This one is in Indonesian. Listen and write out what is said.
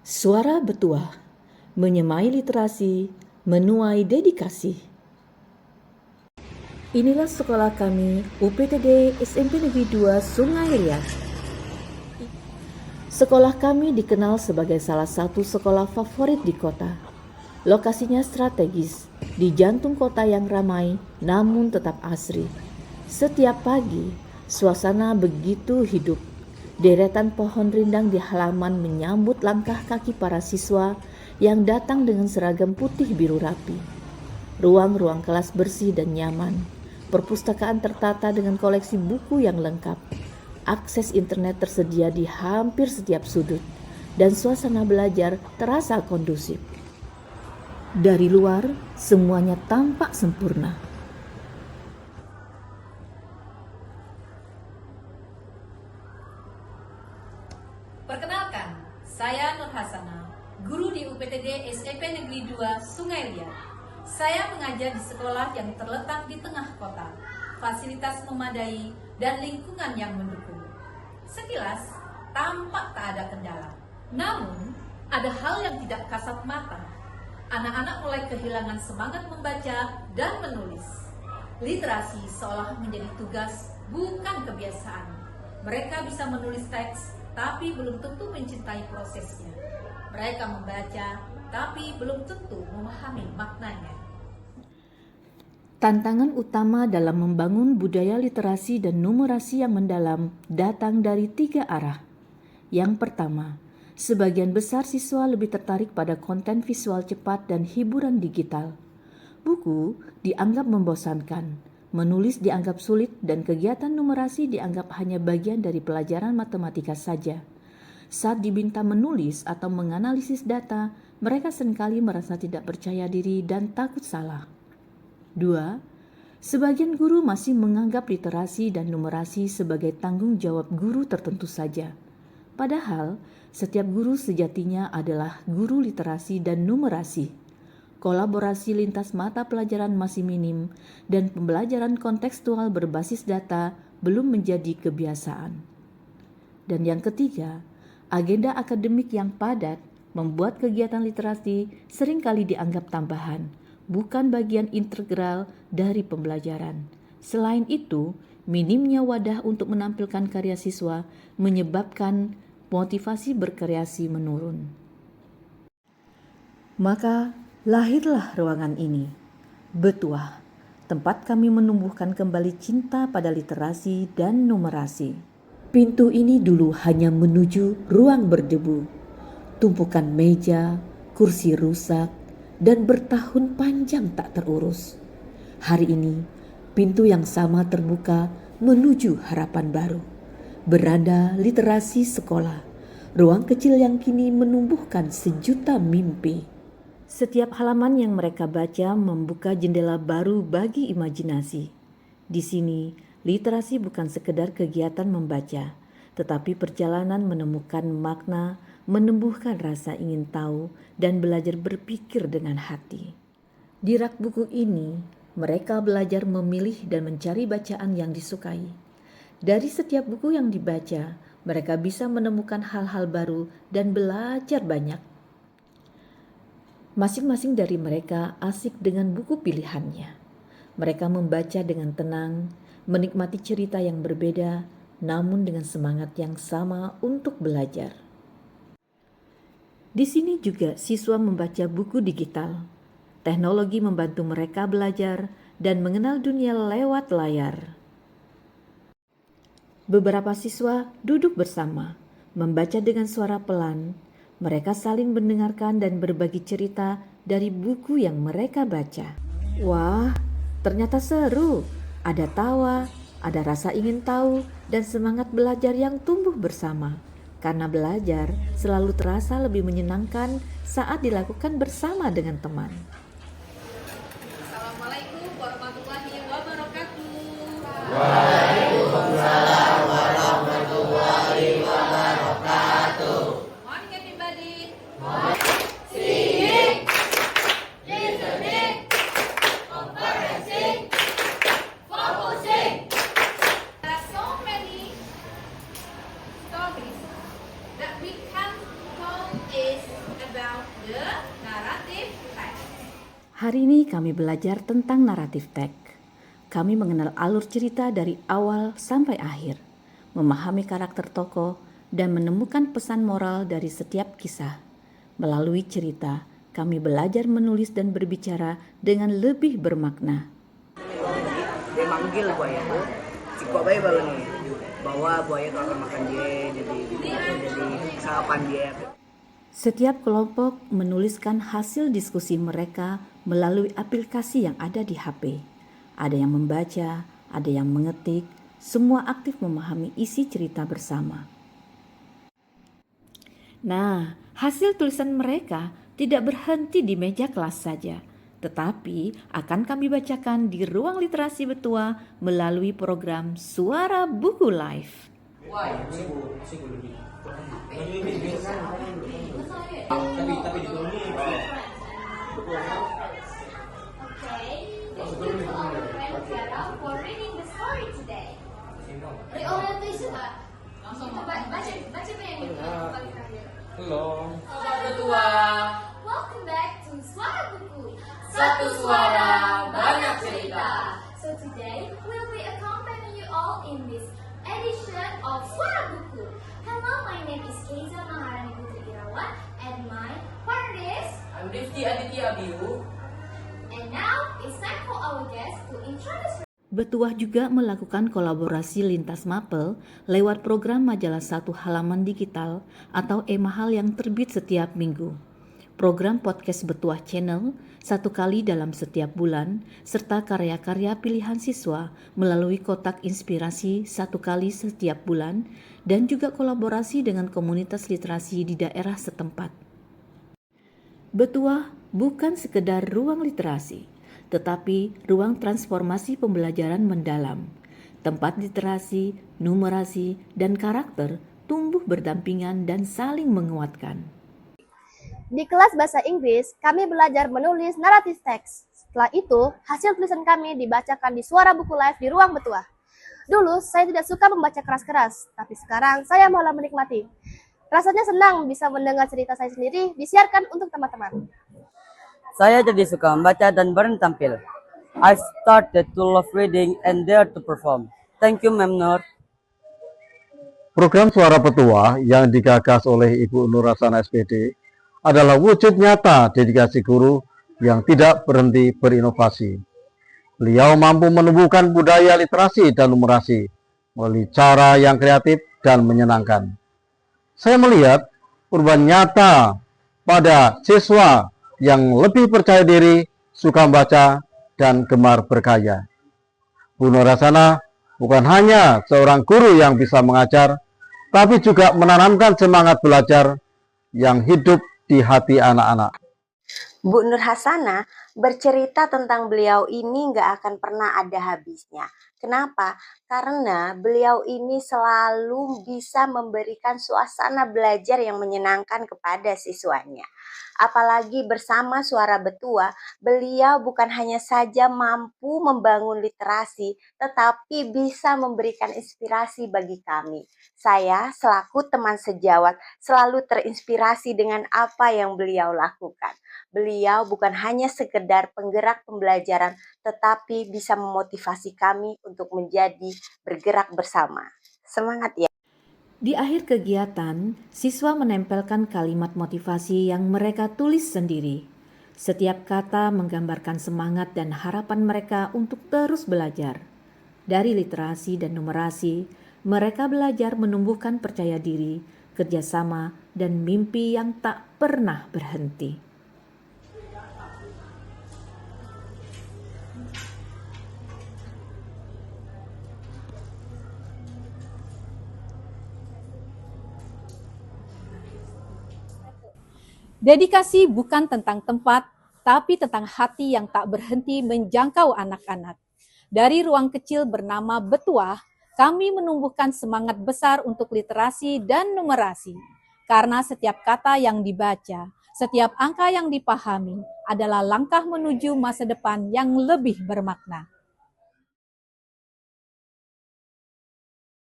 Suara Betuah, menyemai literasi, menuai dedikasi. Inilah sekolah kami, UPTD SMP Negeri 2 Sungai Liat. Sekolah kami dikenal sebagai salah satu sekolah favorit di kota. Lokasinya strategis, di jantung kota yang ramai namun tetap asri. Setiap pagi, suasana begitu hidup. Deretan pohon rindang di halaman menyambut langkah kaki para siswa yang datang dengan seragam putih biru rapi. Ruang-ruang kelas bersih dan nyaman. Perpustakaan tertata dengan koleksi buku yang lengkap. Akses internet tersedia di hampir setiap sudut. Dan suasana belajar terasa kondusif. Dari luar, semuanya tampak sempurna. Perkenalkan, saya Nur Hasana, guru di UPTD SMP Negeri 2 Sungai Liat. Saya mengajar di sekolah yang terletak di tengah kota, fasilitas memadai dan lingkungan yang mendukung. Sekilas, tampak tak ada kendala. Namun, ada hal yang tidak kasat mata. Anak-anak mulai kehilangan semangat membaca dan menulis. Literasi seolah menjadi tugas, bukan kebiasaan. Mereka bisa menulis teks, tapi belum tentu mencintai prosesnya. Mereka membaca, tapi belum tentu memahami maknanya. Tantangan utama dalam membangun budaya literasi dan numerasi yang mendalam datang dari 3 arah. Yang pertama, sebagian besar siswa lebih tertarik pada konten visual cepat dan hiburan digital. Buku dianggap membosankan, menulis dianggap sulit, dan kegiatan numerasi dianggap hanya bagian dari pelajaran matematika saja. Saat diminta menulis atau menganalisis data, mereka seringkali merasa tidak percaya diri dan takut salah. 2. Sebagian guru masih menganggap literasi dan numerasi sebagai tanggung jawab guru tertentu saja. Padahal, setiap guru sejatinya adalah guru literasi dan numerasi. Kolaborasi lintas mata pelajaran masih minim dan pembelajaran kontekstual berbasis data belum menjadi kebiasaan. Dan yang ketiga, agenda akademik yang padat membuat kegiatan literasi seringkali dianggap tambahan, bukan bagian integral dari pembelajaran. Selain itu, minimnya wadah untuk menampilkan karya siswa menyebabkan motivasi berkreasi menurun. Maka lahirlah ruangan ini, Betuah, tempat kami menumbuhkan kembali cinta pada literasi dan numerasi. Pintu ini dulu hanya menuju ruang berdebu, tumpukan meja, kursi rusak, dan bertahun panjang tak terurus. Hari ini, pintu yang sama terbuka menuju harapan baru. Beranda literasi sekolah, ruang kecil yang kini menumbuhkan sejuta mimpi. Setiap halaman yang mereka baca membuka jendela baru bagi imajinasi. Di sini, literasi bukan sekedar kegiatan membaca, tetapi perjalanan menemukan makna, menumbuhkan rasa ingin tahu, dan belajar berpikir dengan hati. Di rak buku ini, mereka belajar memilih dan mencari bacaan yang disukai. Dari setiap buku yang dibaca, mereka bisa menemukan hal-hal baru dan belajar banyak. Masing-masing dari mereka asik dengan buku pilihannya. Mereka membaca dengan tenang, menikmati cerita yang berbeda, namun dengan semangat yang sama untuk belajar. Di sini juga siswa membaca buku digital. Teknologi membantu mereka belajar dan mengenal dunia lewat layar. Beberapa siswa duduk bersama, membaca dengan suara pelan. Mereka saling mendengarkan dan berbagi cerita dari buku yang mereka baca. Wah, ternyata seru. Ada tawa, ada rasa ingin tahu, dan semangat belajar yang tumbuh bersama. Karena belajar selalu terasa lebih menyenangkan saat dilakukan bersama dengan teman. Assalamualaikum warahmatullahi wabarakatuh. Waalaikumsalam warahmatullahi wabarakatuh. Morning everybody. Seeing, listening, comprehending, focusing. There are so many stories that we can count is The Narrative Text. Hari ini kami belajar tentang naratif teks. Kami mengenal alur cerita dari awal sampai akhir, memahami karakter tokoh, dan menemukan pesan moral dari setiap kisah. Melalui cerita, kami belajar menulis dan berbicara dengan lebih bermakna. Dia manggil buaya tuh, si buaya baru nih, bahwa buaya itu akan makan dia, jadi sarapan dia. Setiap kelompok menuliskan hasil diskusi mereka melalui aplikasi yang ada di HP. Ada yang membaca, ada yang mengetik, semua aktif memahami isi cerita bersama. Nah, hasil tulisan mereka tidak berhenti di meja kelas saja, tetapi akan kami bacakan di ruang literasi Betua melalui program Suara Buku Live. For reading the story today. Reorientasi Pak. Langsung baca yang Halo. Sobat Betua. Welcome back to Suara Buku. Satu suara, banyak cerita. So today we'll be accompanying you all in this edition of Suara Buku. Hello, my name is Keiza Maharani Putri Irawan and my partner is. I'm Rifki Aditya Abiu. And now it's time for our guest to introduce. Betuah juga melakukan kolaborasi lintas mapel lewat program majalah Satu Halaman Digital atau e-mahal yang terbit setiap minggu. Program podcast Betuah Channel 1 kali dalam setiap bulan, serta karya-karya pilihan siswa melalui kotak inspirasi 1 kali setiap bulan, dan juga kolaborasi dengan komunitas literasi di daerah setempat. Betuah bukan sekedar ruang literasi, tetapi ruang transformasi pembelajaran mendalam. Tempat literasi, numerasi, dan karakter tumbuh berdampingan dan saling menguatkan. Di kelas bahasa Inggris, kami belajar menulis naratif teks. Setelah itu, hasil tulisan kami dibacakan di Suara Buku Live di ruang Betuah. Dulu, saya tidak suka membaca keras-keras, tapi sekarang saya malah menikmati. Rasanya senang bisa mendengar cerita saya sendiri disiarkan untuk teman-teman. Saya jadi suka membaca dan berani tampil. I started to love reading and dare to perform. Thank you, Ma'am Nur. Program Suara Betua yang digagas oleh Ibu Nur Hasana SPD adalah wujud nyata dedikasi guru yang tidak berhenti berinovasi. Beliau mampu menumbuhkan budaya literasi dan numerasi melalui cara yang kreatif dan menyenangkan. Saya melihat perubahan nyata pada siswa yang lebih percaya diri, suka membaca, dan gemar berkarya. Bu Nur Hasana bukan hanya seorang guru yang bisa mengajar, tapi juga menanamkan semangat belajar yang hidup di hati anak-anak. Bu Nur Hasana bercerita tentang beliau ini nggak akan pernah ada habisnya. Kenapa? Karena beliau ini selalu bisa memberikan suasana belajar yang menyenangkan kepada siswanya. Apalagi bersama Suara Betua, beliau bukan hanya saja mampu membangun literasi, tetapi bisa memberikan inspirasi bagi kami. Saya selaku teman sejawat selalu terinspirasi dengan apa yang beliau lakukan. Beliau bukan hanya sekedar penggerak pembelajaran, tetapi bisa memotivasi kami untuk menjadi bergerak bersama. Semangat ya! Di akhir kegiatan, siswa menempelkan kalimat motivasi yang mereka tulis sendiri. Setiap kata menggambarkan semangat dan harapan mereka untuk terus belajar. Dari literasi dan numerasi, mereka belajar menumbuhkan percaya diri, kerjasama, dan mimpi yang tak pernah berhenti. Dedikasi bukan tentang tempat, tapi tentang hati yang tak berhenti menjangkau anak-anak. Dari ruang kecil bernama Betuah, kami menumbuhkan semangat besar untuk literasi dan numerasi. Karena setiap kata yang dibaca, setiap angka yang dipahami adalah langkah menuju masa depan yang lebih bermakna.